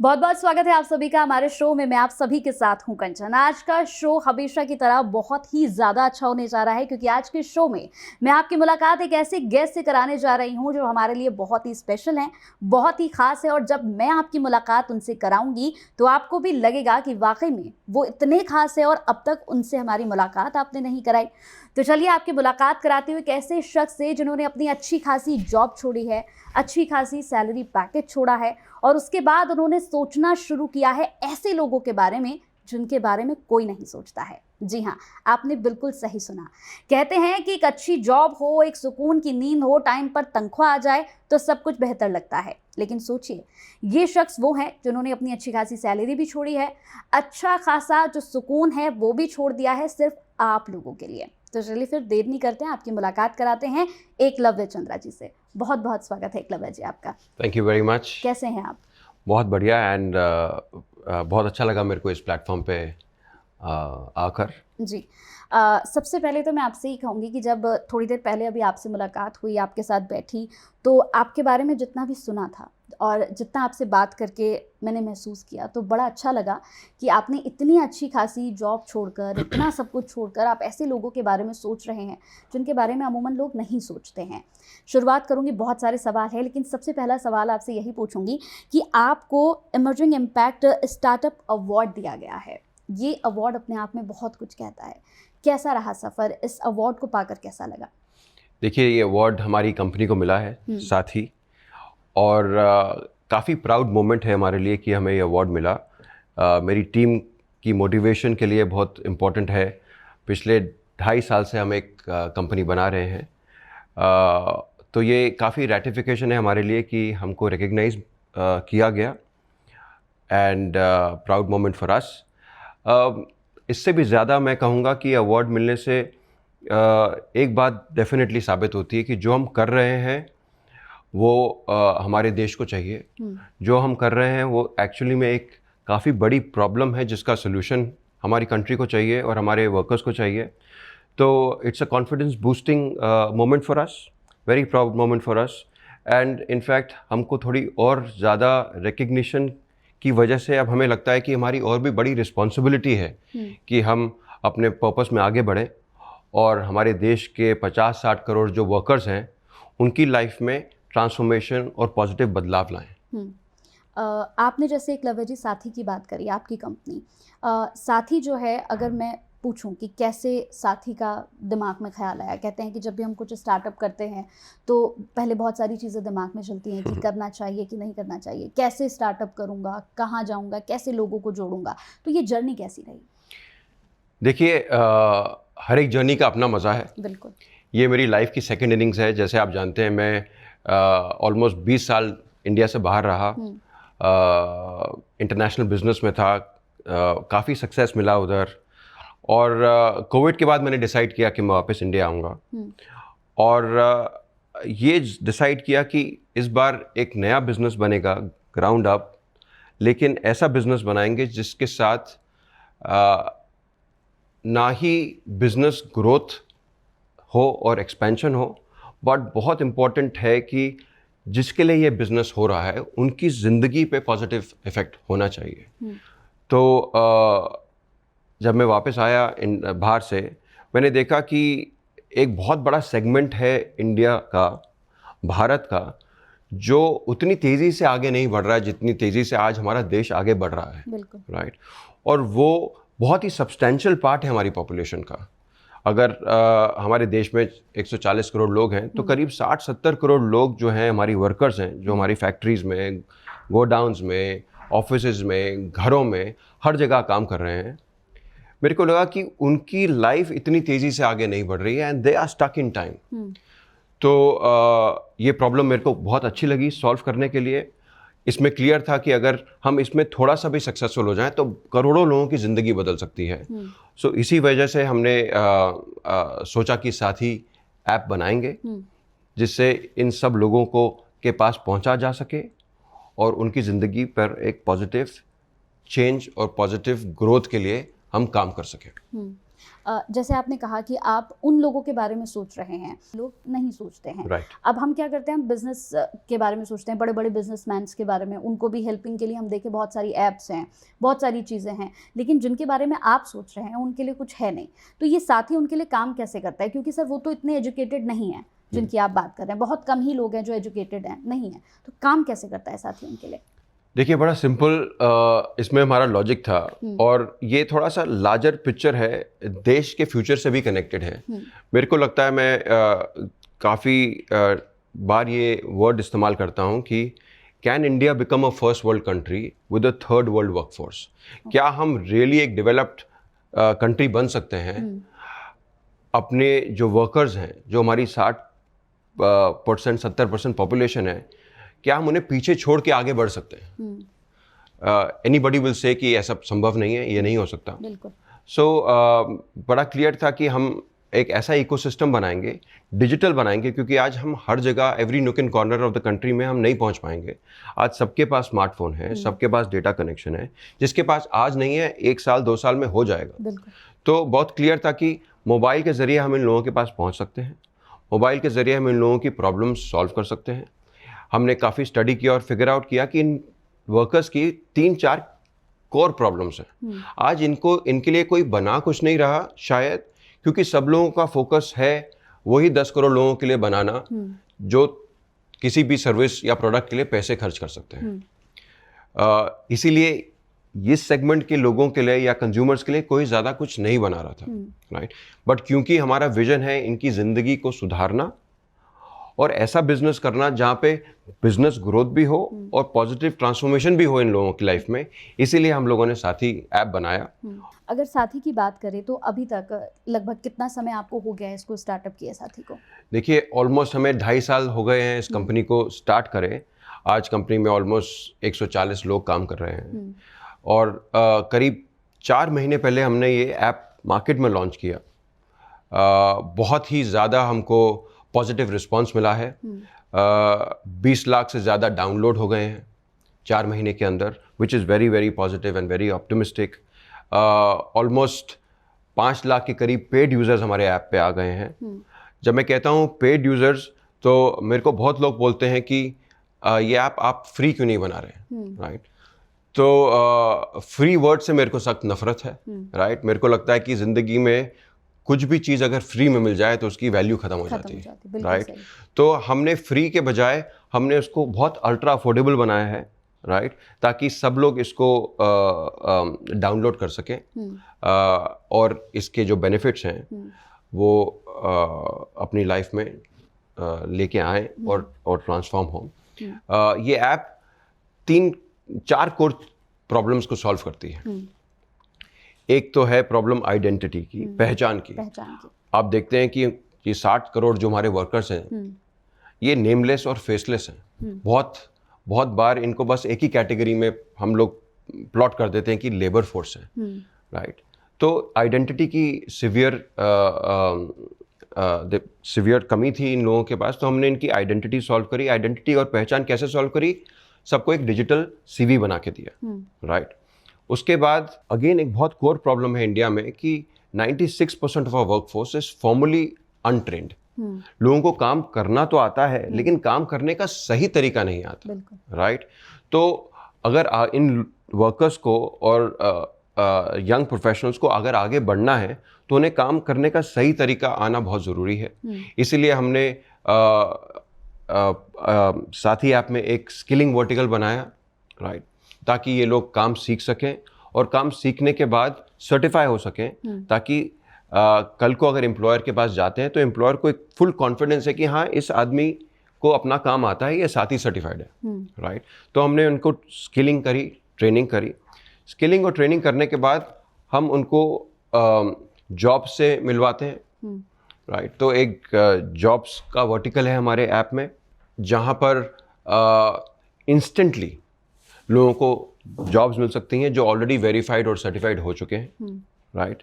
बहुत बहुत स्वागत है आप सभी का हमारे शो में। मैं आप सभी के साथ हूं कंचन। आज का शो हमेशा की तरह बहुत ही ज़्यादा अच्छा होने जा रहा है, क्योंकि आज के शो में मैं आपकी मुलाकात एक ऐसे गेस्ट से कराने जा रही हूं जो हमारे लिए बहुत ही स्पेशल हैं, बहुत ही खास है। और जब मैं आपकी मुलाकात उनसे कराऊंगी तो आपको भी लगेगा कि वाकई में वो इतने खास है और अब तक उनसे हमारी मुलाकात आपने नहीं कराई। तो चलिए आपकी मुलाकात कराते हुए एक ऐसे शख्स से जिन्होंने अपनी अच्छी खासी जॉब छोड़ी है, अच्छी खासी सैलरी पैकेज छोड़ा है, और उसके बाद उन्होंने सोचना शुरू किया है ऐसे लोगों के बारे में जिनके बारे में कोई नहीं सोचता है। जी हाँ, आपने बिल्कुल सही सुना। कहते हैं कि एक अच्छी जॉब हो, एक सुकून की नींद हो, टाइम पर तनख्वाह आ जाए तो सब कुछ बेहतर लगता है। लेकिन सोचिए, ये शख्स वो हैं जिन्होंने अपनी अच्छी खासी सैलरी भी छोड़ी है, अच्छा खासा जो सुकून है वो भी छोड़ दिया है सिर्फ आप लोगों के लिए। तो चलिए फिर देर नहीं करते हैं, आपकी मुलाकात कराते हैं एकलव्य चंद्रा जी से। बहुत बहुत स्वागत है एकलव्य जी आपका। Thank you very much. कैसे हैं आप? बहुत बढ़िया एंड बहुत अच्छा लगा मेरे को इस प्लेटफॉर्म पे आकर। जी, सबसे पहले तो मैं आपसे ही कहूँगी कि जब थोड़ी देर पहले अभी आपसे मुलाकात हुई, आपके साथ बैठी, तो आपके बारे में जितना भी सुना था और जितना आपसे बात करके मैंने महसूस किया, तो बड़ा अच्छा लगा कि आपने इतनी अच्छी खासी जॉब छोड़कर, इतना सब कुछ छोड़कर आप ऐसे लोगों के बारे में सोच रहे हैं जिनके बारे में अमूमन लोग नहीं सोचते हैं। शुरुआत करूँगी, बहुत सारे सवाल हैं, लेकिन सबसे पहला सवाल आपसे यही पूछूंगी कि आपको इमर्जिंग इम्पैक्ट स्टार्टअप अवार्ड दिया गया है। ये अवार्ड अपने आप में बहुत कुछ कहता है। कैसा रहा सफ़र? इस अवार्ड को पाकर कैसा लगा? देखिए, ये अवार्ड हमारी कंपनी को मिला है साथ ही, और काफ़ी प्राउड मोमेंट है हमारे लिए कि हमें ये अवार्ड मिला। मेरी टीम की मोटिवेशन के लिए बहुत इम्पोर्टेंट है। पिछले 2.5 साल से हम एक कंपनी बना रहे हैं, तो ये काफ़ी रेटिफिकेशन है हमारे लिए कि हमको रिकग्नाइज किया गया, and proud moment for us. इससे भी ज़्यादा मैं कहूँगा कि अवार्ड मिलने से एक बात डेफिनेटली साबित होती है कि जो हम कर रहे हैं वो हमारे देश को चाहिए। जो हम कर रहे हैं वो एक्चुअली में एक काफ़ी बड़ी प्रॉब्लम है जिसका सोल्यूशन हमारी कंट्री को चाहिए और हमारे वर्कर्स को चाहिए। तो it's a confidence boosting moment for us, very proud moment for us, and in fact हमको थोड़ी और ज़्यादा रिकग्निशन की वजह से अब हमें लगता है कि हमारी और भी बड़ी रिस्पॉन्सिबिलिटी है कि हम अपने पर्पस में आगे बढ़ें और हमारे देश के 50-60 करोड़ जो वर्कर्स हैं उनकी लाइफ में ट्रांसफॉर्मेशन और पॉजिटिव बदलाव लाएं। आपने जैसे एकलव्य जी साथी की बात करी, आपकी कंपनी साथी जो है, अगर मैं पूछूं कि कैसे साथी का दिमाग में ख्याल आया? कहते हैं कि जब भी हम कुछ स्टार्टअप करते हैं तो पहले बहुत सारी चीज़ें दिमाग में चलती हैं कि करना चाहिए कि नहीं करना चाहिए, कैसे स्टार्टअप करूंगा, कहाँ जाऊंगा, कैसे लोगों को जोड़ूंगा। तो ये जर्नी कैसी रही? देखिए, हर एक जर्नी का अपना मज़ा है। बिल्कुल। ये मेरी लाइफ की सेकेंड इनिंग्स है। जैसे आप जानते हैं, मैं ऑलमोस्ट 20 साल इंडिया से बाहर रहा, इंटरनेशनल बिजनेस में था, काफ़ी सक्सेस मिला उधर, और कोविड के बाद मैंने डिसाइड किया कि मैं वापस इंडिया आऊँगा, और ये डिसाइड किया कि इस बार एक नया बिज़नेस बनेगा ग्राउंड अप, लेकिन ऐसा बिज़नेस बनाएंगे जिसके साथ ना ही बिज़नेस ग्रोथ हो और एक्सपेंशन हो, बट बहुत इम्पॉर्टेंट है कि जिसके लिए ये बिज़नेस हो रहा है उनकी ज़िंदगी पे पॉजिटिव इफ़ेक्ट होना चाहिए। तो जब मैं वापस आया बाहर से, मैंने देखा कि एक बहुत बड़ा सेगमेंट है इंडिया का, भारत का, जो उतनी तेज़ी से आगे नहीं बढ़ रहा है जितनी तेज़ी से आज हमारा देश आगे बढ़ रहा है। बिल्कुल। राइट। और वो बहुत ही सब्सटेंशियल पार्ट है हमारी पॉपुलेशन का। अगर हमारे देश में 140 करोड़ लोग हैं तो करीब 60-70 करोड़ लोग जो हैं हमारी वर्कर्स हैं, जो हमारी फैक्ट्रीज़ में, गोडाउन्स में, ऑफिसेज में, घरों में, हर जगह काम कर रहे हैं। मेरे को लगा कि उनकी लाइफ इतनी तेज़ी से आगे नहीं बढ़ रही है, and they are stuck in time. तो ये प्रॉब्लम मेरे को बहुत अच्छी लगी सॉल्व करने के लिए। इसमें क्लियर था कि अगर हम इसमें थोड़ा सा भी सक्सेसफुल हो जाएं तो करोड़ों लोगों की ज़िंदगी बदल सकती है। सो इसी वजह से हमने सोचा कि साथी ऐप बनाएंगे जिससे इन सब लोगों को के पास पहुंचा जा सके और उनकी ज़िंदगी पर एक पॉजिटिव चेंज और पॉजिटिव ग्रोथ के लिए हम काम कर सकें। जैसे आपने कहा कि आप उन लोगों के बारे में सोच रहे हैं, लोग नहीं सोचते हैं। राइट। अब हम क्या करते हैं, हम बिजनेस के बारे में सोचते हैं, बड़े बड़े बिजनेसमैन्स के बारे में, उनको भी हेल्पिंग के लिए हम देखें बहुत सारी ऐप्स हैं, बहुत सारी चीज़ें हैं, लेकिन जिनके बारे में आप सोच रहे हैं उनके लिए कुछ है नहीं। तो ये साथी उनके लिए काम कैसे करता है? क्योंकि सर वो तो इतने एजुकेटेड नहीं है जिनकी आप बात कर रहे हैं, बहुत कम ही लोग हैं जो एजुकेटेड हैं, नहीं है, तो काम कैसे करता है साथी उनके लिए? देखिए, बड़ा सिंपल इसमें हमारा लॉजिक था, और ये थोड़ा सा लार्जर पिक्चर है, देश के फ्यूचर से भी कनेक्टेड है। मेरे को लगता है, मैं काफ़ी बार ये वर्ड इस्तेमाल करता हूँ कि can India become a first world country with a third world workforce? क्या हम रियली एक डेवलप्ड कंट्री बन सकते हैं? अपने जो वर्कर्स हैं, जो हमारी 60% 70% पॉपुलेशन है, क्या हम उन्हें पीछे छोड़ के आगे बढ़ सकते हैं? एनीबडी विल से कि ऐसा संभव नहीं है, ये नहीं हो सकता। बिल्कुल। सो बड़ा क्लियर था कि हम एक ऐसा इकोसिस्टम बनाएंगे, डिजिटल बनाएंगे, क्योंकि आज हम हर जगह, every nook and corner of the country में हम नहीं पहुंच पाएंगे। आज सबके पास स्मार्टफोन है, सबके पास डेटा कनेक्शन है, जिसके पास आज नहीं है 1 साल 2 साल में हो जाएगा। बिल्कुल। तो बहुत क्लियर था कि मोबाइल के ज़रिए हम इन लोगों के पास पहुंच सकते हैं, मोबाइल के ज़रिए हम इन लोगों की प्रॉब्लम्स सॉल्व कर सकते हैं। हमने काफ़ी स्टडी किया और फिगर आउट किया कि इन वर्कर्स की 3-4 कोर प्रॉब्लम्स हैं। आज इनके लिए कोई बना कुछ नहीं रहा शायद, क्योंकि सब लोगों का फोकस है वही 10 करोड़ लोगों के लिए बनाना जो किसी भी सर्विस या प्रोडक्ट के लिए पैसे खर्च कर सकते हैं। इसीलिए इस सेगमेंट के लोगों के लिए या कंज्यूमर्स के लिए कोई ज़्यादा कुछ नहीं बना रहा था, राइट। बट क्योंकि हमारा विजन है इनकी ज़िंदगी को सुधारना और ऐसा बिजनेस करना जहाँ पे बिजनेस ग्रोथ भी हो और पॉजिटिव ट्रांसफॉर्मेशन भी हो इन लोगों की लाइफ में, इसीलिए हम लोगों ने साथी ऐप बनाया। अगर साथी की बात करें तो अभी तक लगभग कितना समय आपको हो गया है इसको स्टार्टअप किए साथी को? देखिए, ऑलमोस्ट हमें 2.5 साल हो गए हैं इस कंपनी को स्टार्ट करे। आज कंपनी में ऑलमोस्ट 140 लोग काम कर रहे हैं, और करीब 4 महीने पहले हमने ये ऐप मार्केट में लॉन्च किया। बहुत ही ज़्यादा हमको पॉजिटिव रिस्पांस मिला है। 20 लाख से ज़्यादा डाउनलोड हो गए हैं 4 महीने के अंदर, which is very very positive and very optimistic. Almost 5 lakh के करीब पेड यूज़र्स हमारे ऐप पे आ गए हैं। जब मैं कहता हूँ पेड यूज़र्स, तो मेरे को बहुत लोग बोलते हैं कि ये ऐप आप फ्री क्यों नहीं बना रहे, राइट। तो फ्री वर्ड से मेरे को सख्त नफरत है, राइट। मेरे को लगता है कि ज़िंदगी में कुछ भी चीज़ अगर फ्री में मिल जाए तो उसकी वैल्यू ख़त्म हो जाती है, राइट। तो हमने फ्री के बजाय हमने उसको बहुत अल्ट्रा अफोर्डेबल बनाया है, राइट, ताकि सब लोग इसको डाउनलोड कर सकें, और इसके जो बेनिफिट्स हैं वो अपनी लाइफ में लेके आएँ और ट्रांसफॉर्म हों। ये ऐप 3-4 कोर प्रॉब्लम्स को सॉल्व करती है। एक तो है प्रॉब्लम आइडेंटिटी की, पहचान की। आप देखते हैं कि ये 60 करोड़ जो हमारे वर्कर्स हैं, ये नेमलेस और फेसलेस हैं। बहुत बार इनको बस एक ही कैटेगरी में हम लोग प्लॉट कर देते हैं कि लेबर फोर्स है, राइट। तो आइडेंटिटी की सिवियर कमी थी इन लोगों के पास, तो हमने इनकी आइडेंटिटी सॉल्व करी। आइडेंटिटी और पहचान कैसे सॉल्व करी? सबको एक डिजिटल CV बना के दिया, राइट। उसके बाद अगेन एक बहुत कोर प्रॉब्लम है इंडिया में कि 96% of our workforce is formally untrained. लोगों को काम करना तो आता है, लेकिन काम करने का सही तरीका नहीं आता, राइट। तो अगर इन वर्कर्स को और यंग प्रोफेशनल्स को अगर आगे बढ़ना है तो उन्हें काम करने का सही तरीका आना बहुत ज़रूरी है। इसीलिए हमने साथी ऐप में एक स्किलिंग वर्टिकल बनाया, राइट, ताकि ये लोग काम सीख सकें और काम सीखने के बाद सर्टिफाई हो सकें, ताकि कल को अगर एम्प्लॉयर के पास जाते हैं तो एम्प्लॉयर को एक फुल कॉन्फिडेंस है कि हाँ, इस आदमी को अपना काम आता है, ये साथी सर्टिफाइड है, राइट। तो हमने उनको स्किलिंग करी, ट्रेनिंग करी। स्किलिंग और ट्रेनिंग करने के बाद हम उनको जॉब से मिलवाते हैं, राइट। तो एक जॉब्स का वर्टिकल है हमारे ऐप में, जहाँ पर इंस्टेंटली लोगों को जॉब्स मिल सकती हैं जो ऑलरेडी वेरीफाइड और सर्टिफाइड हो चुके हैं, राइट।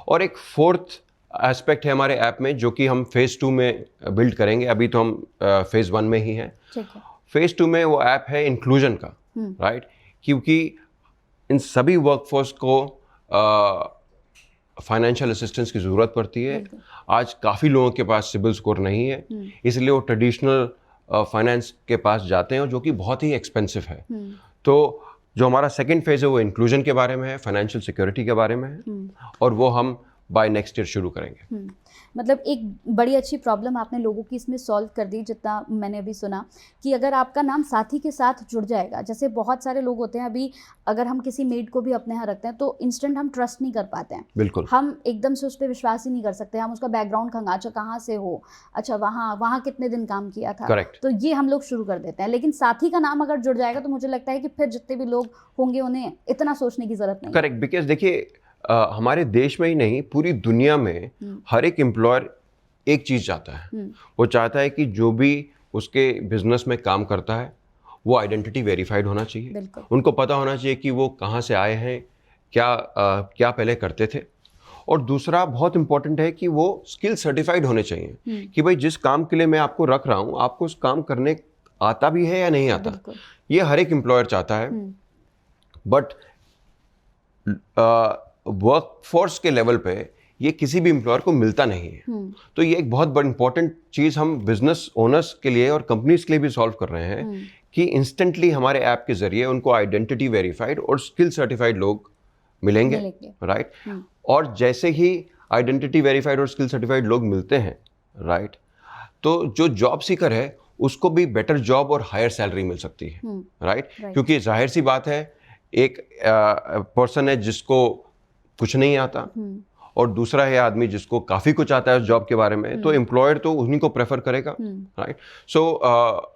और एक फोर्थ एस्पेक्ट है हमारे ऐप में जो कि हम फेज़ 2 में बिल्ड करेंगे। अभी तो हम फेज़ 1 में ही हैं। फेज़ 2 में वो ऐप है इंक्लूजन का, राइट, क्योंकि इन सभी वर्कफोर्स को फाइनेंशियल असिस्टेंस की ज़रूरत पड़ती है। बिल्कुल। आज काफ़ी लोगों के पास सिबिल स्कोर नहीं है, इसलिए वो ट्रेडिशनल फाइनेंस के पास जाते हैं, जो कि बहुत ही एक्सपेंसिव है। तो जो हमारा सेकंड फेज़ है वो इंक्लूजन के बारे में है, फाइनेंशियल सिक्योरिटी के बारे में है, और वो हम बाय नेक्स्ट ईयर शुरू करेंगे। मतलब एक बड़ी अच्छी प्रॉब्लम आपने लोगों की इसमें सॉल्व कर दी, जितना मैंने अभी सुना कि अगर आपका नाम साथी के साथ जुड़ जाएगा, जैसे बहुत सारे लोग होते हैं अभी, अगर हम किसी मेड को भी अपने यहाँ रखते हैं तो इंस्टेंट हम ट्रस्ट नहीं कर पाते हैं। बिल्कुल। हम एकदम से उस पर विश्वास ही नहीं कर सकते, हम उसका बैकग्राउंड खंगाचा कहाँ से हो, अच्छा वहाँ कितने दिन काम किया था, करेक्ट। तो ये हम लोग शुरू कर देते हैं। लेकिन साथी का नाम अगर जुड़ जाएगा तो मुझे लगता है कि फिर जितने भी लोग होंगे उन्हें इतना सोचने की जरूरत नहीं। करेक्ट, बिकॉज देखिए हमारे देश में ही नहीं, पूरी दुनिया में हर एक एम्प्लॉयर एक चीज़ चाहता है, वो चाहता है कि जो भी उसके बिजनेस में काम करता है वो आइडेंटिटी वेरीफाइड होना चाहिए। बिल्कुल। उनको पता होना चाहिए कि वो कहाँ से आए हैं, क्या पहले करते थे, और दूसरा बहुत इंपॉर्टेंट है कि वो स्किल सर्टिफाइड होने चाहिए कि भाई जिस काम के लिए मैं आपको रख रहा हूँ आपको उस काम करने आता भी है या नहीं आता। ये हर एक एम्प्लॉयर चाहता है, बट वर्कफोर्स के लेवल पे ये किसी भी एम्प्लॉयर को मिलता नहीं है। तो ये एक बहुत बड़ी इंपॉर्टेंट चीज़ हम बिजनेस ओनर्स के लिए और कंपनीज के लिए भी सॉल्व कर रहे हैं कि इंस्टेंटली हमारे ऐप के जरिए उनको आइडेंटिटी वेरीफाइड और स्किल सर्टिफाइड लोग मिलेंगे, राइट। और जैसे ही आइडेंटिटी वेरीफाइड और स्किल सर्टिफाइड लोग मिलते हैं, राइट, तो जो जॉब सीकर है उसको भी बेटर जॉब और हायर सैलरी मिल सकती है, राइट। क्योंकि जाहिर सी बात है, एक पर्सन है जिसको कुछ नहीं आता और दूसरा है आदमी जिसको काफ़ी कुछ आता है उस जॉब के बारे में, तो एम्प्लॉयर तो उन्हीं को प्रेफर करेगा, राइट। सो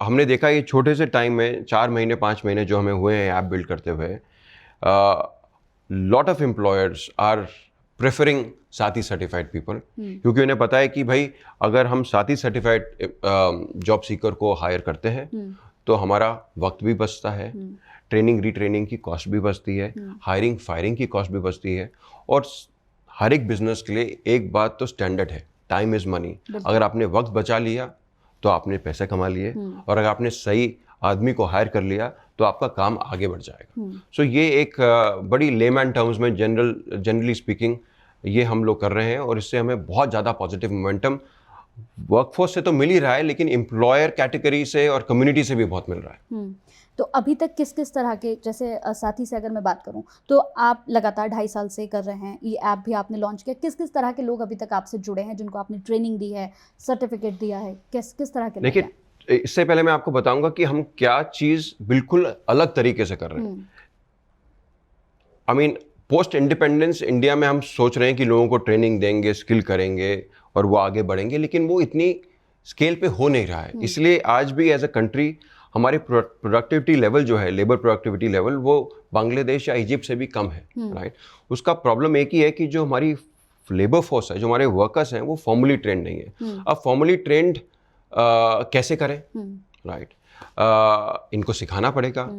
हमने देखा ये छोटे से टाइम में 4 महीने 5 महीने जो हमें हुए हैं ऐप बिल्ड करते हुए, lot of employers are preferring Saathi certified people, क्योंकि उन्हें पता है कि भाई अगर हम साथी सर्टिफाइड जॉब सीकर को हायर करते हैं तो हमारा वक्त भी बचता है, ट्रेनिंग रीट्रेनिंग की कॉस्ट भी बचती है, हायरिंग फायरिंग की कॉस्ट भी बचती है, और हर एक बिजनेस के लिए एक बात तो स्टैंडर्ड है, टाइम इज़ मनी। अगर आपने वक्त बचा लिया तो आपने पैसे कमा लिए, और अगर आपने सही आदमी को हायर कर लिया तो आपका काम आगे बढ़ जाएगा। सो ये एक बड़ी लेमैन टर्म्स में जनरली स्पीकिंग ये हम लोग कर रहे हैं, और इससे हमें बहुत ज़्यादा पॉजिटिव मोमेंटम वर्कफोर्स से तो मिल ही रहा है, लेकिन एम्प्लॉयर कैटेगरी से और कम्युनिटी से भी बहुत मिल रहा है। तो अभी तक किस किस तरह के, जैसे साथी से अगर मैं बात करूं तो आप लगातार 2.5 साल से कर रहे हैं, ये ऐप भी आपने लॉन्च किया, किस किस तरह के लोग अभी तक आपसे जुड़े हैं जिनको आपने ट्रेनिंग दी है, सर्टिफिकेट दिया है, किस तरह के? देखिए, इससे पहले मैं आपको बताऊंगा कि हम क्या चीज़ बिल्कुल अलग तरीके से कर रहे हैं। I mean post independence India में हम सोच रहे हैं कि लोगों को ट्रेनिंग देंगे, स्किल करेंगे और वो आगे बढ़ेंगे, लेकिन वो इतनी स्केल पे हो नहीं रहा है। इसलिए आज भी एज अ कंट्री हमारी प्रोडक्टिविटी लेवल जो है, लेबर प्रोडक्टिविटी लेवल, वो बांग्लादेश या इजिप्ट से भी कम है, राइट। उसका प्रॉब्लम एक ही है कि जो हमारी लेबर फोर्स है, जो हमारे वर्कर्स हैं, वो फॉर्मली ट्रेंड नहीं है। अब फॉर्मली ट्रेंड कैसे करें, राइट। इनको सिखाना पड़ेगा,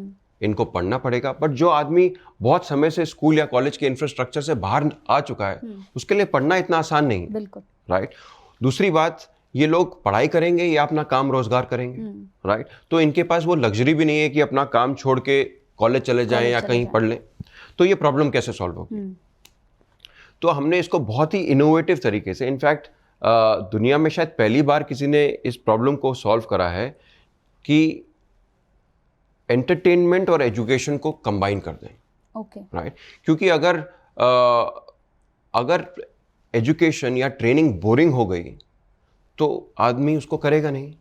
इनको पढ़ना पड़ेगा, बट जो आदमी बहुत समय से स्कूल या कॉलेज के इंफ्रास्ट्रक्चर से बाहर आ चुका है उसके लिए पढ़ना इतना आसान नहीं है, बिल्कुल, राइट। दूसरी बात, ये लोग पढ़ाई करेंगे या अपना काम रोजगार करेंगे, राइट। तो इनके पास वो लग्जरी भी नहीं है कि अपना काम छोड़ के कॉलेज चले जाएं या कहीं पढ़ लें। तो ये प्रॉब्लम कैसे सॉल्व होगी? तो हमने इसको बहुत ही इनोवेटिव तरीके से, इनफैक्ट दुनिया में शायद पहली बार किसी ने इस प्रॉब्लम को सॉल्व करा है कि एंटरटेनमेंट और एजुकेशन को कंबाइन कर दें, ओके, राइट। क्योंकि अगर एजुकेशन या ट्रेनिंग बोरिंग हो गई तो आदमी उसको करेगा नहीं,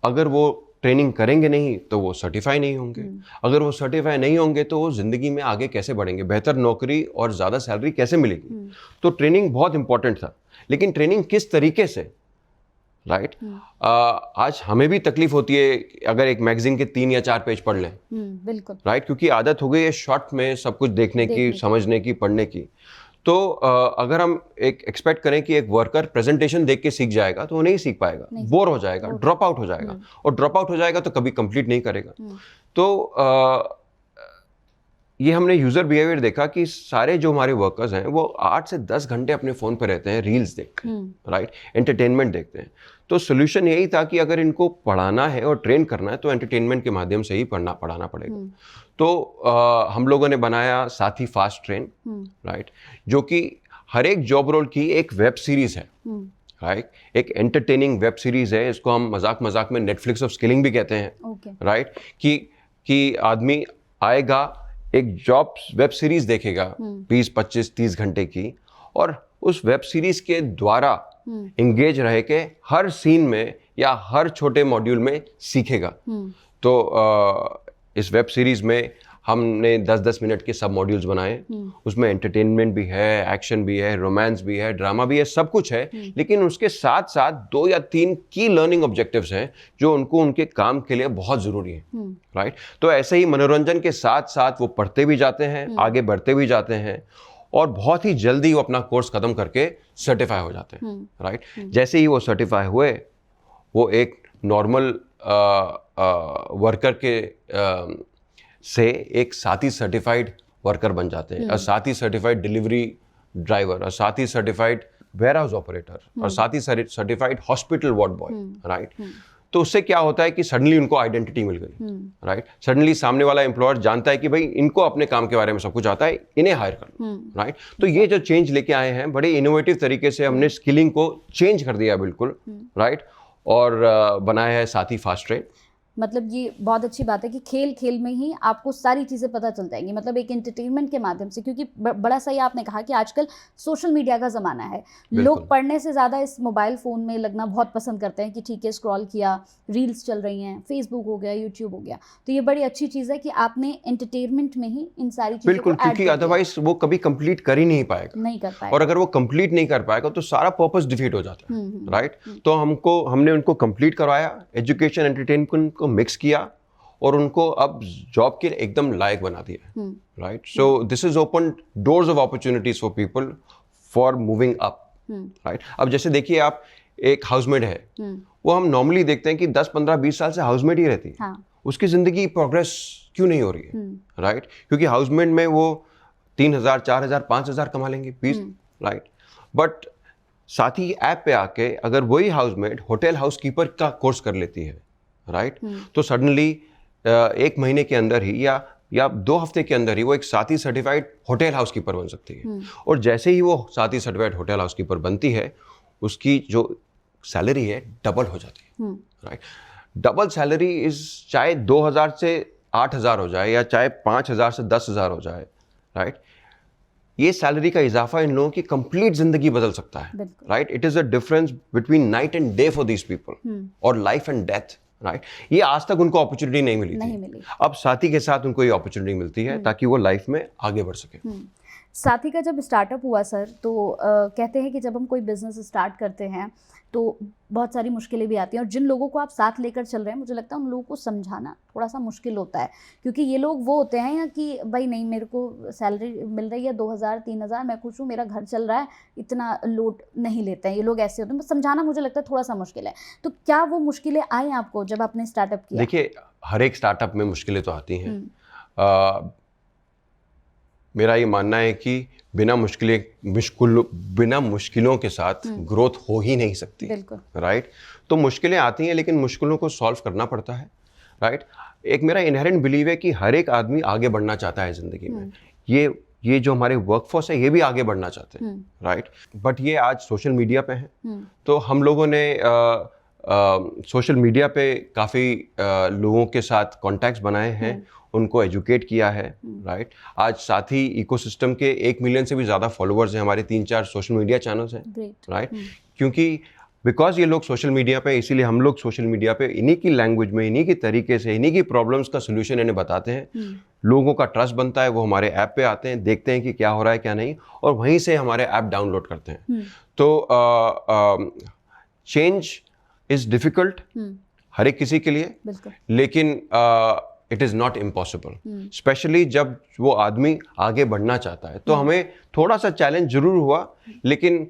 अगर वो ट्रेनिंग करेंगे नहीं तो वो सर्टिफाई नहीं होंगे, अगर वो सर्टिफाई नहीं होंगे तो वो ज़िंदगी में आगे कैसे बढ़ेंगे, बेहतर नौकरी और ज़्यादा सैलरी कैसे मिलेगी। तो ट्रेनिंग बहुत इंपॉर्टेंट था, लेकिन ट्रेनिंग किस तरीके से, राइट। आज हमें भी तकलीफ होती है अगर एक मैगजीन के 3 या 4 पेज पढ़ लें, बिल्कुल, राइट, क्योंकि आदत हो गई है शॉर्ट में सब कुछ देखने की, समझने की, पढ़ने की। तो अगर हम एक एक्सपेक्ट करें कि एक वर्कर प्रेजेंटेशन देख के सीख जाएगा तो वो नहीं सीख पाएगा, बोर हो जाएगा, ड्रॉप आउट हो जाएगा, और ड्रॉप आउट हो जाएगा तो कभी कंप्लीट नहीं करेगा। तो ये हमने यूज़र बिहेवियर देखा कि सारे जो हमारे वर्कर्स हैं वो 8 से 10 घंटे अपने फ़ोन पर रहते हैं, रील्स देखते हैं, राइट, एंटरटेनमेंट देखते हैं। तो सोल्यूशन यही था कि अगर इनको पढ़ाना है और ट्रेन करना है तो एंटरटेनमेंट के माध्यम से ही पढ़ाना पड़ेगा। तो हम लोगों ने बनाया साथी फास्ट ट्रेन, राइट, जो कि हर एक जॉब रोल की एक वेब सीरीज है, राइट, एक एंटरटेनिंग वेब सीरीज है। इसको हम मजाक मजाक में नेटफ्लिक्स ऑफ स्किलिंग भी कहते हैं, राइट, कि आदमी आएगा, एक जॉब वेब सीरीज देखेगा 20, 25, 30 घंटे की, और उस वेब सीरीज के द्वारा इंगेज रह के हर सीन में या हर छोटे मॉड्यूल में सीखेगा। तो इस वेब सीरीज में हमने 10-10 मिनट के सब मॉड्यूल्स बनाए। उसमें एंटरटेनमेंट भी है, एक्शन भी है, रोमांस भी है, ड्रामा भी है, सब कुछ है। लेकिन उसके साथ साथ 2 या 3 की लर्निंग ऑब्जेक्टिव्स हैं जो उनको उनके काम के लिए बहुत ज़रूरी है, राइट। तो ऐसे ही मनोरंजन के साथ साथ वो पढ़ते भी जाते हैं, आगे बढ़ते भी जाते हैं, और बहुत ही जल्दी वो अपना कोर्स खत्म करके सर्टिफाई हो जाते हैं, राइट। जैसे ही वो सर्टिफाई हुए, वो एक नॉर्मल वर्कर के से एक साथी सर्टिफाइड वर्कर बन जाते हैं, और साथी सर्टिफाइड डिलीवरी ड्राइवर, और साथी सर्टिफाइड वेयर हाउस ऑपरेटर, और साथी certified hospital ward boy, right. तो उससे क्या होता है कि सडनली उनको आइडेंटिटी मिल गई, राइट। सडनली सामने वाला एम्प्लॉयर जानता है कि भाई इनको अपने काम के बारे में सब कुछ आता है, इन्हें हायर कर लो, राइट। तो ये जो चेंज लेके आए हैं, बड़े इनोवेटिव तरीके से हमने स्किलिंग को चेंज कर दिया बिल्कुल, राइट, और बनाया है साथी फास्ट ट्रेन। मतलब ये बहुत अच्छी बात है कि खेल खेल में ही आपको सारी चीज़ें पता चल जाएंगी, मतलब एक एंटरटेनमेंट के माध्यम से, क्योंकि बड़ा सही आपने कहा कि आजकल सोशल मीडिया का ज़माना है। लोग पढ़ने से ज़्यादा इस मोबाइल फ़ोन में लगना बहुत पसंद करते हैं कि ठीक है, स्क्रॉल किया, रील्स चल रही हैं, फेसबुक हो गया, यूट्यूब हो गया। तो ये बड़ी अच्छी चीज़ है कि आपने एंटरटेनमेंट में ही इन सारी चीज़ों बिल्कुल, क्योंकि अदरवाइज वो कभी कंप्लीट कर ही नहीं पाएगा, नहीं कर पाएगा, और अगर वो कंप्लीट नहीं कर पाएगा तो सारा पर्पस डिफीट हो जाता है, राइट। तो हमने उनको कंप्लीट करवाया, एजुकेशन एंटरटेनमेंट को मिक्स किया, और उनको अब जॉब के एकदम लायक बना दिया, right. So this is open doors of opportunities for people for moving up, right. अब जैसे देखिए, आप एक हाउसमेड है, वो हम नॉर्मली देखते हैं कि 10, 15, 20 साल से हाउसमेड ही रहती है, उसकी जिंदगी प्रोग्रेस क्यों नहीं हो रही है, राइट। क्योंकि हाउसमेड में वो 3,000, 4,000, 5,000 कमा लेंगे, 20, राइट। बट साथ ही ऐप पे आके अगर वही हाउसमेड होटल हाउसकीपर का कोर्स कर लेती है, राइट, तो सडनली 1 महीने के अंदर ही या 2 हफ्ते के अंदर ही वो एक साथी सर्टिफाइड होटल हाउसकीपर बन सकती है। और जैसे ही वो साथी सर्टिफाइड होटल हाउसकीपर बनती है, उसकी जो सैलरी है डबल हो जाती है, राइट। डबल सैलरी इज, चाहे 2,000 से 8,000 हो जाए, या चाहे 5,000 से 10,000 हो जाए, राइट। ये सैलरी का इजाफा इन लोगों की कंप्लीट जिंदगी बदल सकता है, right. It is a difference between night and day for these people, और लाइफ एंड डेथ, राइट। ये आज तक उनको अपॉर्चुनिटी नहीं मिली थी। अब साथी के साथ उनको ये अपॉर्चुनिटी मिलती है ताकि वो लाइफ में आगे बढ़ सके। साथी का जब स्टार्टअप हुआ सर, तो कहते हैं कि जब हम कोई बिजनेस स्टार्ट करते हैं तो बहुत सारी मुश्किलें भी आती हैं, और जिन लोगों को आप साथ लेकर चल रहे हैं, मुझे लगता है उन लोगों को समझाना थोड़ा सा मुश्किल होता है, क्योंकि ये लोग वो होते हैं कि भाई नहीं, मेरे को सैलरी मिल रही है 2,000, 3,000, मैं खुश हूँ, मेरा घर चल रहा है, इतना लोड नहीं लेते हैं ये लोग, ऐसे होते हैं। समझाना मुझे लगता है थोड़ा सा मुश्किल है। तो क्या वो मुश्किलें आई आपको जब आपने स्टार्टअप किया? देखिए, हर एक स्टार्टअप में मुश्किलें तो आती हैं। मेरा ये मानना है कि बिना मुश्किलों के साथ ग्रोथ हो ही नहीं सकती, राइट। तो मुश्किलें आती हैं, लेकिन मुश्किलों को सॉल्व करना पड़ता है, राइट। एक मेरा इनहेरेंट बिलीव है कि हर एक आदमी आगे बढ़ना चाहता है ज़िंदगी में। ये जो हमारे वर्कफोर्स है, ये भी आगे बढ़ना चाहते हैं, राइट। बट ये आज सोशल मीडिया पे है, तो हम लोगों ने सोशल मीडिया पे काफ़ी लोगों के साथ कॉन्टैक्ट्स बनाए हैं, उनको एजुकेट किया है, राइट। आज साथ ही इकोसिस्टम के 1 मिलियन से भी ज़्यादा फॉलोअर्स हैं, हमारे 3-4 सोशल मीडिया चैनल्स हैं, राइट। क्योंकि बिकॉज ये लोग सोशल मीडिया पे, इसीलिए हम लोग सोशल मीडिया पे इन्हीं की लैंग्वेज में, इन्हीं की तरीके से, इन्हीं की प्रॉब्लम्स का सोल्यूशन इन्हें बताते हैं। लोगों का ट्रस्ट बनता है, वो हमारे ऐप पे आते हैं, देखते हैं कि क्या हो रहा है क्या नहीं, और वहीं से हमारे ऐप डाउनलोड करते हैं। तो चेंज इज डिफिकल्ट हर एक किसी के लिए, लेकिन it is not impossible, specially जब वो आदमी आगे बढ़ना चाहता है। तो हमें थोड़ा सा चैलेंज जरूर हुआ, लेकिन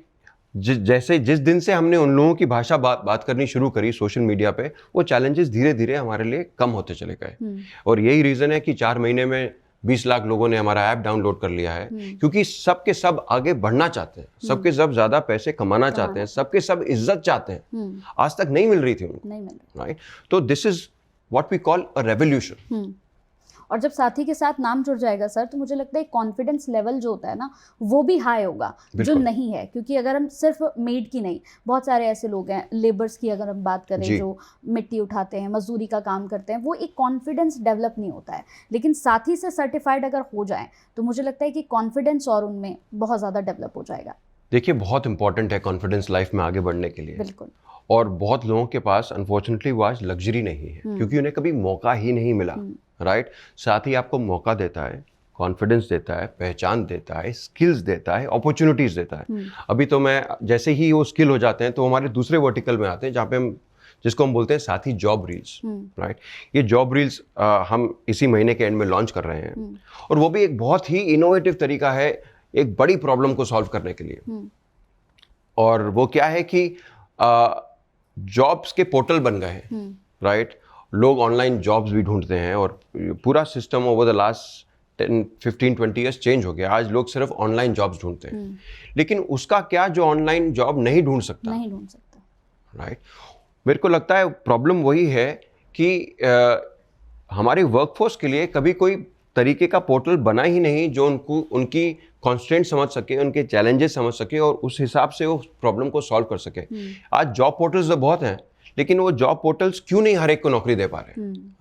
जिस दिन से हमने उन लोगों की भाषा बात करनी शुरू करी सोशल मीडिया पे, वो चैलेंजेस धीरे धीरे हमारे लिए कम होते चले गए। और यही रीज़न है कि 4 महीने में 20 लाख लोगों ने हमारा ऐप डाउनलोड कर लिया है, क्योंकि सबके सब आगे बढ़ना चाहते हैं, सबके सब ज़्यादा पैसे कमाना चाहते हैं, सबके सब इज्जत चाहते हैं, आज तक नहीं मिल रही थी उनको, राइट। तो this is what we call a revolution. और जब साथी के साथ नाम जुड़ जाएगा सर, तो मुझे लगता है कॉन्फिडेंस लेवल जो होता है ना, वो भी हाई होगा, जो नहीं है। क्योंकि अगर हम सिर्फ मेड की नहीं, बहुत सारे ऐसे लोग हैं, लेबर्स की अगर हम बात करें, जो मिट्टी उठाते हैं, मजदूरी का काम करते हैं, वो एक कॉन्फिडेंस डेवलप नहीं होता है। लेकिन साथी से सर्टिफाइड अगर हो जाए तो मुझे लगता है कि कॉन्फिडेंस और उनमें बहुत ज़्यादा डेवलप हो जाएगा। देखिए, बहुत इंपॉर्टेंट है कॉन्फिडेंस लाइफ में आगे बढ़ने के लिए। बिल्कुल। और बहुत लोगों के पास अनफॉर्चुनेटली वो आज लग्जरी नहीं है, क्योंकि उन्हें कभी मौका ही नहीं मिला, राइट। साथ ही आपको मौका देता है, कॉन्फिडेंस देता है, पहचान देता है, स्किल्स देता है, अपॉर्चुनिटीज़ देता है। अभी तो मैं जैसे ही वो स्किल हो जाते हैं तो हमारे दूसरे वर्टिकल में आते हैं, जहाँ पे हम, जिसको हम बोलते हैं साथी जॉब रील्स, राइट। ये जॉब रील्स हम इसी महीने के एंड में लॉन्च कर रहे हैं, और वो भी एक बहुत ही इनोवेटिव तरीका है एक बड़ी प्रॉब्लम को सॉल्व करने के लिए। और वो क्या है कि जॉब्स के पोर्टल बन गए हैं, राइट। लोग ऑनलाइन जॉब्स भी ढूंढते हैं, और पूरा system over the last 10-15-20 years change हो गया। आज लोग सिर्फ ऑनलाइन जॉब्स ढूंढते हैं, लेकिन उसका क्या जो ऑनलाइन जॉब नहीं ढूंढ सकता, राइट। मेरे को लगता है प्रॉब्लम वही है कि हमारी वर्कफोर्स के लिए कभी कोई तरीके का पोर्टल बना ही नहीं जो उनकी कॉन्स्टेंट समझ सके, उनके चैलेंजेस समझ सके, और उस हिसाब से वो प्रॉब्लम को सॉल्व कर सके। आज जॉब पोर्टल्स तो बहुत हैं, लेकिन वो जॉब पोर्टल्स क्यों नहीं हर एक को नौकरी दे पा रहे हैं?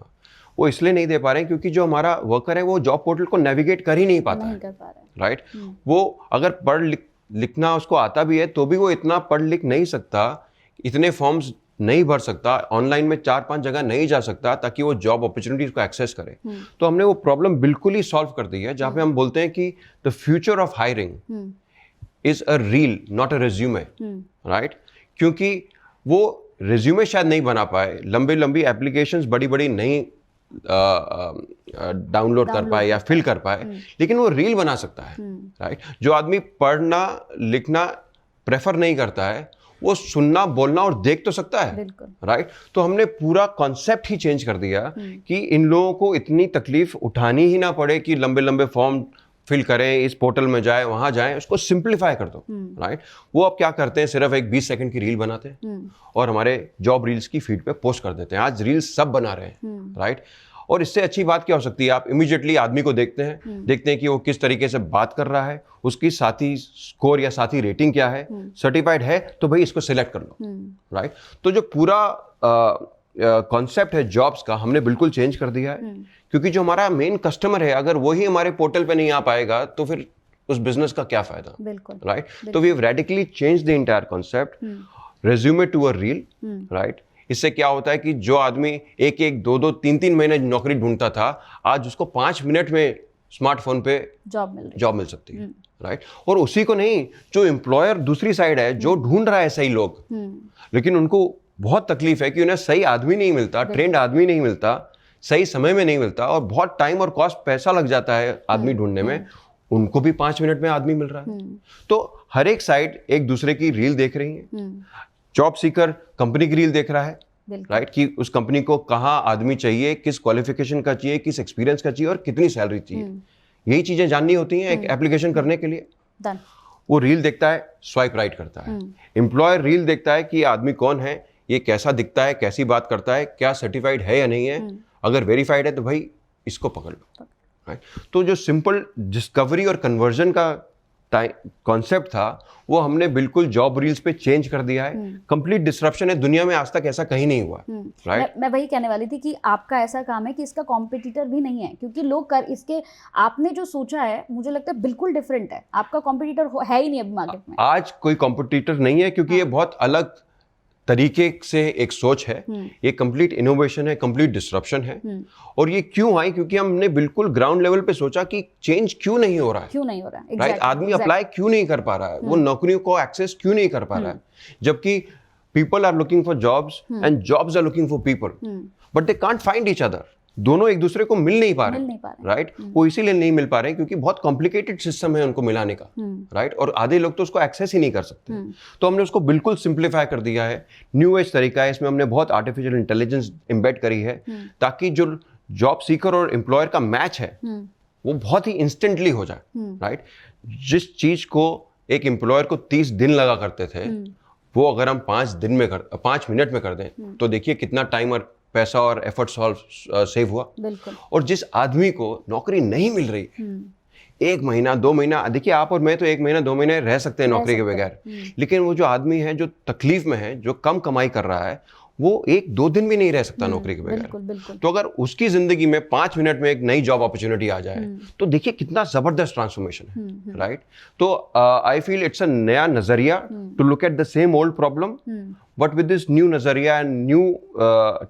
वो इसलिए नहीं दे पा रहे हैं क्योंकि जो हमारा वर्कर है वो जॉब पोर्टल को नेविगेट कर ही नहीं पाता है, राइट। वो अगर पढ़ लिखना उसको आता भी है तो भी वो इतना पढ़ लिख नहीं सकता, इतने फॉर्म्स नहीं भर सकता, ऑनलाइन में 4-5 जगह नहीं जा सकता ताकि वो जॉब अपॉर्चुनिटीज को एक्सेस करे। तो हमने वो प्रॉब्लम बिल्कुल ही सॉल्व कर दी है, जहाँ पे हम बोलते हैं कि the future of hiring is a reel not a resume, right. क्योंकि वो रिज्यूमे शायद नहीं बना पाए, लंबी एप्लीकेशंस बड़ी नहीं डाउनलोड कर पाए या फिल कर पाए, लेकिन वो रील बना सकता है, राइट। जो आदमी पढ़ना लिखना प्रेफर नहीं करता है, वो सुनना बोलना और देख तो सकता है, राइट। तो हमने पूरा कॉन्सेप्ट ही चेंज कर दिया कि इन लोगों को इतनी तकलीफ उठानी ही ना पड़े कि लंबे फॉर्म फिल करें, इस पोर्टल में जाए, वहां जाएं, उसको सिंप्लीफाई कर दो, राइट। वो अब क्या करते हैं, सिर्फ एक 20 सेकंड की रील बनाते हैं और हमारे जॉब रील्स की फीड पे पोस्ट कर देते हैं। आज रील्स सब बना रहे हैं, राइट। और इससे अच्छी बात क्या हो सकती है, आप इमीडिएटली आदमी को देखते हैं कि वो किस तरीके से बात कर रहा है, उसकी साथी स्कोर या साथी रेटिंग क्या है, सर्टिफाइड है तो भाई इसको सिलेक्ट कर लो, राइट। तो जो पूरा कॉन्सेप्ट है जॉब्स का हमने बिल्कुल चेंज कर दिया है, क्योंकि जो हमारा मेन कस्टमर है अगर वही हमारे पोर्टल पे नहीं आ पाएगा तो फिर उस बिजनेस का क्या फायदा, राइट। तो we have radically change the entire concept, resume to a reel, right. इससे क्या होता है कि जो आदमी 1-1, 2-2, 3-3 महीने नौकरी ढूंढता था, आज उसको 5 मिनट में स्मार्टफोन पे जॉब मिल सकती है, राइट। और उसी को नहीं, जो एम्प्लॉयर दूसरी साइड है जो ढूंढ रहा है सही लोग, लेकिन उनको बहुत तकलीफ है कि उन्हें सही आदमी नहीं मिलता, ट्रेंड आदमी नहीं मिलता, सही समय में नहीं मिलता, और बहुत टाइम और कॉस्ट पैसा लग जाता है आदमी ढूंढने में, उनको भी 5 मिनट में आदमी मिल रहा है। तो हर एक साइड एक दूसरे की रील देख रही है, जॉब सीकर कंपनी की रील देख रहा है, राइट, कि उस कंपनी को कहाँ आदमी चाहिए, किस क्वालिफिकेशन का चाहिए, किस एक्सपीरियंस का चाहिए और कितनी सैलरी चाहिए। यही चीजें जाननी होती हैं एक एप्लीकेशन करने के लिए। वो रील देखता है, स्वाइप राइट करता है। एम्प्लॉयर रील देखता है कि आदमी कौन है, ये कैसा दिखता है, कैसी बात करता है, क्या सर्टिफाइड है या नहीं है, अगर वेरीफाइड है तो भाई इसको पकड़ लो, राइट। तो जो सिंपल डिस्कवरी और कन्वर्जन का कॉन्सेप्ट था वो हमने बिल्कुल जॉब रील्स पे चेंज कर दिया है। कंप्लीट डिसरप्शन है, दुनिया में आज तक ऐसा कहीं नहीं हुआ, राइट। मैं वही कहने वाली थी कि आपका ऐसा काम है कि इसका कॉम्पिटिटर भी नहीं है, क्योंकि लोग कर इसके आपने जो सोचा है मुझे लगता है बिल्कुल डिफरेंट है, आपका कॉम्पिटिटर है ही नहीं अभी मार्केट में। आज कोई कॉम्पिटिटर नहीं है, क्योंकि ये बहुत अलग तरीके से एक सोच है, ये कंप्लीट इनोवेशन है, कंप्लीट डिसरप्शन है। और ये क्यों आई, क्योंकि हमने बिल्कुल ग्राउंड लेवल पे सोचा कि चेंज क्यों नहीं हो रहा है, राइट। आदमी अप्लाई क्यों नहीं कर पा रहा है, वो नौकरियों को एक्सेस क्यों नहीं कर पा रहा है, जबकि people are looking for jobs and jobs are looking for people, but they can't find each other. दोनों एक दूसरे को मिल नहीं पा रहे, राइट। वो इसीलिए नहीं मिल पा रहे क्योंकि बहुत कॉम्प्लिकेटेड सिस्टम है उनको मिलाने का, राइट। और आधे लोग तो उसको एक्सेस ही नहीं कर सकते। तो हमने उसको बिल्कुल सिंप्लीफाई कर दिया है, न्यू एज तरीका है, इसमें हमने बहुत आर्टिफिशियल इंटेलिजेंस एम्बेड करी है, ताकि जो जॉब सीकर और एम्प्लॉयर का मैच है वो बहुत ही इंस्टेंटली हो जाए, राइट। जिस चीज को एक एम्प्लॉयर को 30 दिन लगा करते थे, वो अगर हम 5 मिनट में कर दें तो देखिए कितना टाइम और पैसा और एफर्ट सेव हुआ। बिल्कुल। और जिस आदमी को नौकरी नहीं मिल रही है, 1 महीना 2 महीना, देखिए आप और मैं तो 1 महीना 2 महीने रह सकते हैं नौकरी के बगैर, लेकिन वो जो आदमी है जो तकलीफ में है, जो कम कमाई कर रहा है, वो 1-2 दिन भी नहीं रह सकता नौकरी के बगैर। बिल्कुल बिल्कुल। तो अगर उसकी जिंदगी में 5 मिनट में एक नई जॉब अपॉर्चुनिटी आ जाए, तो देखिए कितना जबरदस्त ट्रांसफॉर्मेशन है, राइट? तो आई फील इट्स अ नया नजरिया to look at the same old problem, but with this new नजरिया and new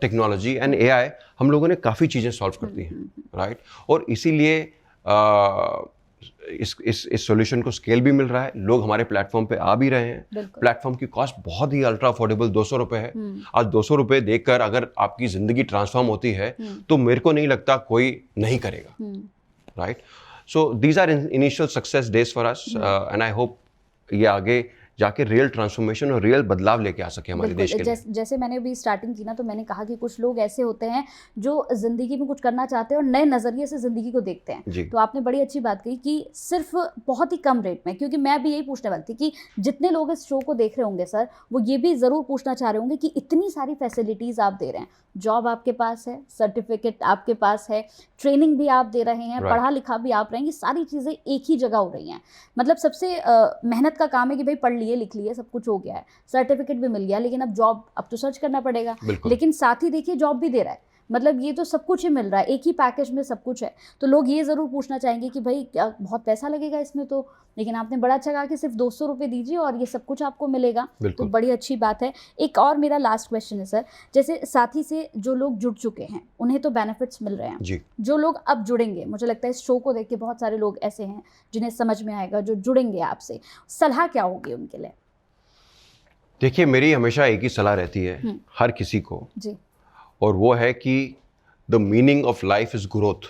technology and AI हम लोगों ने काफ़ी चीज़ें सॉल्व कर दी हैं, राइट? और इसीलिए इस सॉल्यूशन को स्केल भी मिल रहा है, लोग हमारे प्लेटफॉर्म पे आ भी रहे हैं। प्लेटफॉर्म की कॉस्ट बहुत ही अल्ट्रा अफोर्डेबल 200 रुपये है। आज 200 रुपये देकर अगर आपकी ज़िंदगी ट्रांसफॉर्म होती है तो मेरे को नहीं लगता कोई नहीं करेगा, right? So these are initial success days for us and I hope ये आगे जाके रियल ट्रांसफॉर्मेशन और रियल बदलाव लेके आ सके हमारे देश के लिए। जैसे मैंने अभी स्टार्टिंग की ना, तो मैंने कहा कि कुछ लोग ऐसे होते हैं जो ज़िंदगी में कुछ करना चाहते हैं और नए नज़रिए से ज़िंदगी को देखते हैं। तो आपने बड़ी अच्छी बात कही कि सिर्फ बहुत ही कम रेट में, क्योंकि मैं भी यही पूछने वाली थी कि जितने लोग इस शो को देख रहे होंगे सर, वो ये भी ज़रूर पूछना चाह रहे होंगे कि इतनी सारी फैसिलिटीज़ आप दे रहे हैं, जॉब आपके पास है, सर्टिफिकेट आपके पास है, ट्रेनिंग भी आप दे रहे हैं, पढ़ा लिखा भी आप रहे हैं, ये सारी चीज़ें एक ही जगह हो रही हैं। मतलब सबसे मेहनत का काम है कि भाई पढ़ लिए लिख लिए, सब कुछ हो गया है, सर्टिफिकेट भी मिल गया, लेकिन अब जॉब, अब तो सर्च करना पड़ेगा, लेकिन साथ ही देखिए जॉब भी दे रहा है। मतलब ये तो सब कुछ ही मिल रहा है, एक ही पैकेज में सब कुछ है। तो लोग ये ज़रूर पूछना चाहेंगे कि भाई क्या बहुत पैसा लगेगा इसमें, तो लेकिन आपने बड़ा अच्छा कहा कि सिर्फ 200 रुपये दीजिए और ये सब कुछ आपको मिलेगा, तो बड़ी अच्छी बात है। एक और मेरा लास्ट क्वेश्चन है सर, जैसे साथी से जो लोग जुड़ चुके हैं उन्हें तो बेनिफिट्स मिल रहे हैं जी। जो लोग अब जुड़ेंगे, मुझे लगता है इस शो को देख के बहुत सारे लोग ऐसे हैं जिन्हें समझ में आएगा, जो जुड़ेंगे आपसे, सलाह क्या होगी उनके लिए? देखिए मेरी हमेशा एक ही सलाह रहती है हर किसी को जी, और वो है कि the meaning of life is growth.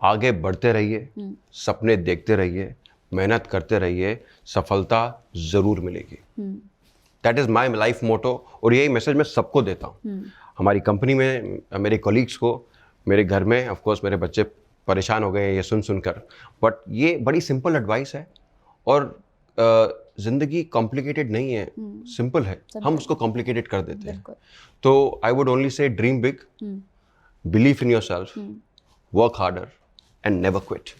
आगे बढ़ते रहिए, सपने देखते रहिए, मेहनत करते रहिए, सफलता ज़रूर मिलेगी। दैट इज़ माई लाइफ मोटो और यही मैसेज मैं सबको देता हूँ। हमारी कंपनी में मेरे कलीग्स को, मेरे घर में ऑफ कोर्स मेरे बच्चे परेशान हो गए हैं ये सुन सुनकर, बट ये बड़ी सिंपल एडवाइस है और ज़िंदगी कॉम्प्लिकेटेड नहीं है, सिंपल है, हम उसको कॉम्प्लिकेटेड कर देते हैं। तो I would only say dream big, believe in yourself, work harder and never quit.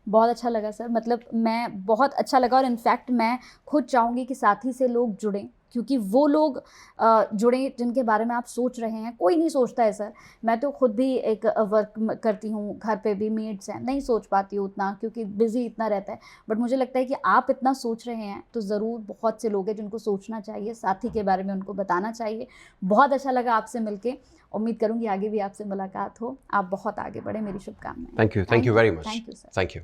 बहुत अच्छा लगा सर, मतलब मैं बहुत अच्छा लगा और इनफैक्ट मैं खुद चाहूँगी कि साथी से लोग जुड़ें, क्योंकि वो लोग जुड़ें जिनके बारे में आप सोच रहे हैं। कोई नहीं सोचता है सर, मैं तो खुद भी एक वर्क करती हूँ, घर पे भी मेड्स हैं, नहीं सोच पाती हूँ उतना क्योंकि बिज़ी इतना रहता है, बट मुझे लगता है कि आप इतना सोच रहे हैं तो ज़रूर बहुत से लोग हैं जिनको सोचना चाहिए, साथी के बारे में उनको बताना चाहिए। बहुत अच्छा लगा आपसे मिलके, उम्मीद करूँगी आगे भी आपसे मुलाकात हो। आप बहुत आगे बढ़े, मेरी शुभकामनाएं। Thank you very much. Thank you sir. Thank you.